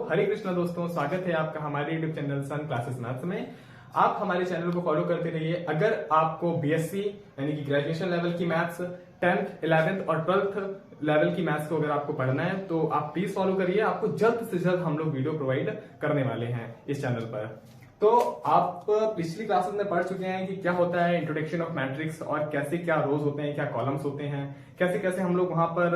हरे कृष्णा दोस्तों, स्वागत है आपका हमारे यूट्यूब चैनल सन क्लासेस मैथ्स में। आप हमारे चैनल को फॉलो करते रहिए। अगर आपको बीएससी यानी कि ग्रेजुएशन लेवल की मैथ्स, 10th, 11th और 12th लेवल की मैथ्स को अगर आपको पढ़ना है तो आप प्लीज फॉलो करिए। आपको जल्द से जल्द हम लोग वीडियो प्रोवाइड करने वाले हैं इस चैनल पर। तो आप पिछली क्लासेस में पढ़ चुके हैं कि क्या होता है इंट्रोडक्शन ऑफ मैट्रिक्स और कैसे क्या रोज होते हैं, क्या कॉलम्स होते हैं, कैसे कैसे हम लोग वहां पर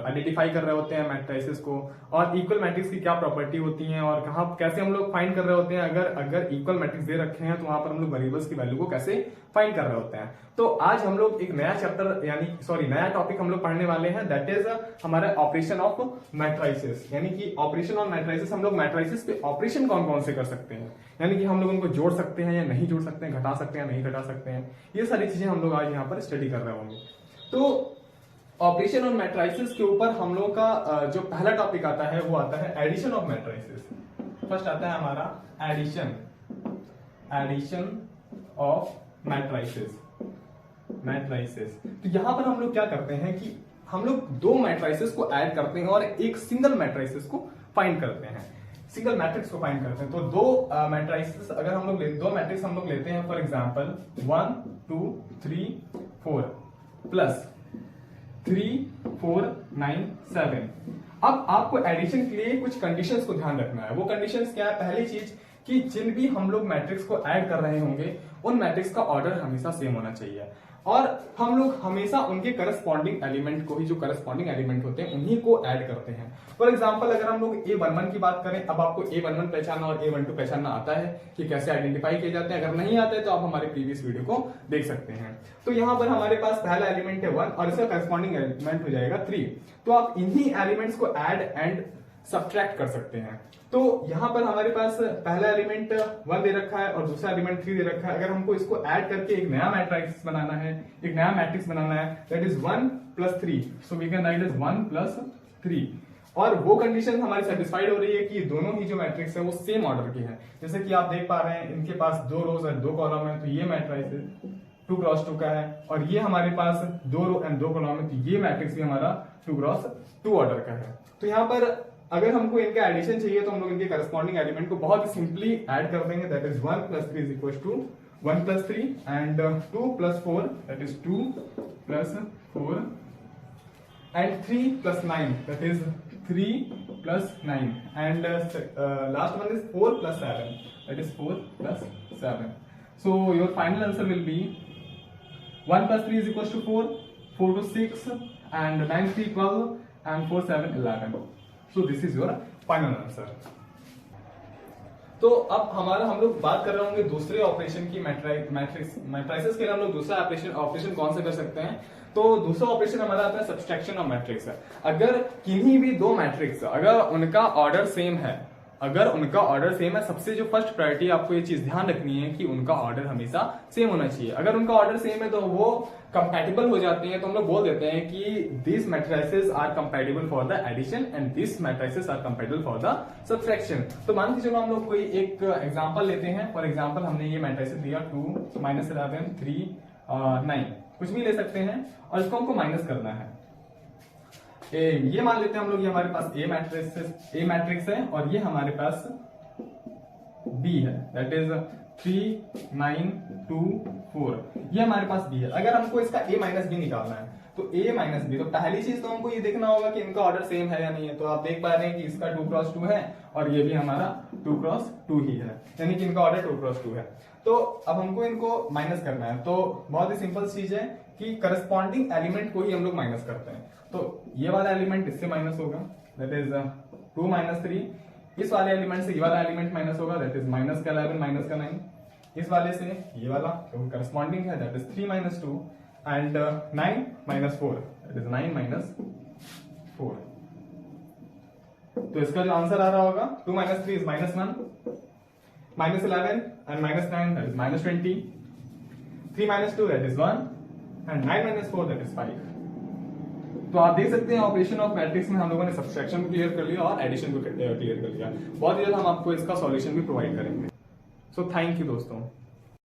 आइडेंटिफाई कर रहे होते हैं मैट्रिसेस को, और इक्वल मैट्रिक्स की क्या प्रॉपर्टी होती है और कहाँ कैसे हम लोग फाइंड कर रहे होते हैं। अगर इक्वल मैट्रिक्स दे रखे हैं तो वहां पर हम लोग वेरिएबल्स की वैल्यू को कैसे फाइंड कर रहे होते हैं। तो आज हम लोग एक नया चैप्टर नया टॉपिक हम लोग पढ़ने वाले हैं, दैट इज हमारा ऑपरेशन ऑफ मैट्रिसेस। यानी कि ऑपरेशन ऑफ मैट्रिसेस, हम लोग मैट्रिसेस पे ऑपरेशन कौन कौन से कर सकते हैं, यानी कि हम लोग उनको जोड़ सकते हैं या नहीं जोड़ सकते हैं, घटा सकते हैं या नहीं घटा सकते हैं। ये सारी चीजें हम लोग आज यहाँ पर स्टडी कर रहे होंगे। तो ऑपरेशन ऑन मैट्रिसेस के ऊपर हम लोग का जो पहला टॉपिक आता है वो आता है एडिशन ऑफ मैट्रिसेस। फर्स्ट आता है हमारा एडिशन ऑफ मैट्रिसेस। तो यहां पर हम लोग क्या करते हैं कि हम लोग दो मैट्रिसेस को ऐड करते हैं और एक सिंगल मैट्रिसेस को फाइंड करते हैं, सिंगल मैट्रिक्स को फाइंड करते हैं। तो दो मैट्रिसेस अगर हम लोग दो मैट्रिक्स हम लोग लेते हैं, फॉर एग्जांपल 1 2 3 4 प्लस 3 4 9 7। अब आपको एडिशन के लिए कुछ कंडीशंस को ध्यान रखना है। वो कंडीशंस क्या है? पहली चीज कि जिन भी हम लोग मैट्रिक्स को ऐड कर रहे होंगे उन मैट्रिक्स का ऑर्डर हमेशा सेम होना चाहिए और हम लोग हमेशा उनके करस्पॉन्डिंग एलिमेंट को ही, जो करस्पॉन्डिंग एलिमेंट होते हैं उन्हीं को ऐड करते हैं। फॉर एग्जांपल अगर हम लोग A11 की बात करें, अब आपको A11 पहचानना और A12 पहचानना आता है कि कैसे आइडेंटिफाई किए जाते हैं। अगर नहीं आता है तो आप हमारे प्रीवियस वीडियो को देख सकते हैं। तो यहाँ पर हमारे पास पहला एलिमेंट है 1 और इसका करस्पॉन्डिंग एलिमेंट हो जाएगा 3। तो आप इन्हीं एलिमेंट्स को ऐड एंड सब्ट्रैक्ट कर सकते हैं। तो यहां पर हमारे पास पहला एलिमेंट 1 दे रखा है और दूसरा एलिमेंट 3 दे रखा है। अगर हमको इसको ऐड करके एक नया मैट्रिक्स बनाना है, एक नया मैट्रिक्स बनाना है, that is 1 + 3, so we can write as 1 + 3। और वो कंडीशन हमारी सेटिस्फाइड हो रही है कि दोनों ही जो मैट्रिक्स है वो सेम ऑर्डर के हैं। जैसे कि आप देख पा रहे हैं इनके पास 2 रोज और 2 कॉलम है, तो ये मैट्रिक्स 2 × 2 का है, और ये हमारे पास 2 रो एंड 2 कॉलम है, तो ये मैट्रिक्स भी हमारा 2 × 2 ऑर्डर का है। तो यहाँ पर अगर हमको इनका एडिशन चाहिए तो हम लोग इनके करस्पॉन्डिंग एलिमेंट को बहुत ही सिंपली ऐड कर देंगे, that is 1 + 3 = 1 + 3 and 2 + 4 that is 2 + 4 and 3 + 9 that is 3 + 9 and last one is 4 + 7 that is 4 + 7। So your final answer will be 1 + 3 = 4, 4 to 6 and 9 3 12 and 4 7 11। So this is your final answer। तो अब हम लोग बात कर रहे होंगे दूसरे ऑपरेशन की, मैट्रिसेस के लिए हम लोग दूसरा ऑपरेशन कौन से कर सकते हैं। तो दूसरा ऑपरेशन हमारा आता है सब्सट्रैक्शन ऑफ मैट्रिक्स। अगर किन्हीं भी दो मैट्रिक्स अगर उनका ऑर्डर सेम है, सबसे जो फर्स्ट प्रायोरिटी आपको ये चीज ध्यान रखनी है कि उनका ऑर्डर हमेशा सेम होना चाहिए। अगर उनका ऑर्डर सेम है तो वो कंपैटिबल हो जाते हैं, तो हम लोग बोल देते हैं कि this matrices are compatible for the addition and this matrices are compatible for the subtraction. तो मान के चलो हम लोग कोई एक एग्जांपल लेते हैं। फॉर एग्जांपल हमने ये मैट्रिसेस दिया 2 - 11 3 9, कुछ भी ले सकते हैं और इसको हमको माइनस करना है। ये मान लेते हैं हम लोग, ये हमारे पास ए मैट्रिक्स है और ये हमारे पास बी है, दैट इज 3 9 2 4, ये हमारे पास बी है। अगर हमको इसका a - b निकालना है तो a - b, तो पहली चीज तो हमको ये देखना होगा कि इनका ऑर्डर सेम है या नहीं है। तो आप देख पा रहे हैं कि इसका 2 × 2 है और ये भी हमारा 2 × 2 ही है, यानी कि इनका ऑर्डर 2 × 2 है। तो अब हमको इनको माइनस करना है। तो बहुत ही सिंपल चीज है कि करस्पॉन्डिंग एलिमेंट को ही हम लोग माइनस करते हैं। तो ये वाला एलिमेंट इससे माइनस होगा, दैट इज 2 - 3। इस वाले एलिमेंट से ये वाला एलिमेंट माइनस होगा, दैट इज -11 - 9। इस वाले से ये वाला जो करस्पॉन्डिंग है, that is 3 - 2 and 9 - 4 that is 9 - 4। तो इसका जो आंसर आ रहा होगा 2 - 3 is -1, -11 and -9 that is -20, 3 - 2 that is 1 and 9 - 4 that is 5। तो आप देख सकते हैं ऑपरेशन ऑफ मैट्रिक्स में हम लोगों ने सब्ट्रैक्शन को क्लियर कर लिया और एडिशन को क्लियर कर लिया। बहुत ही जल्द हम आपको इसका सॉल्यूशन भी प्रोवाइड करेंगे। सो थैंक यू दोस्तों।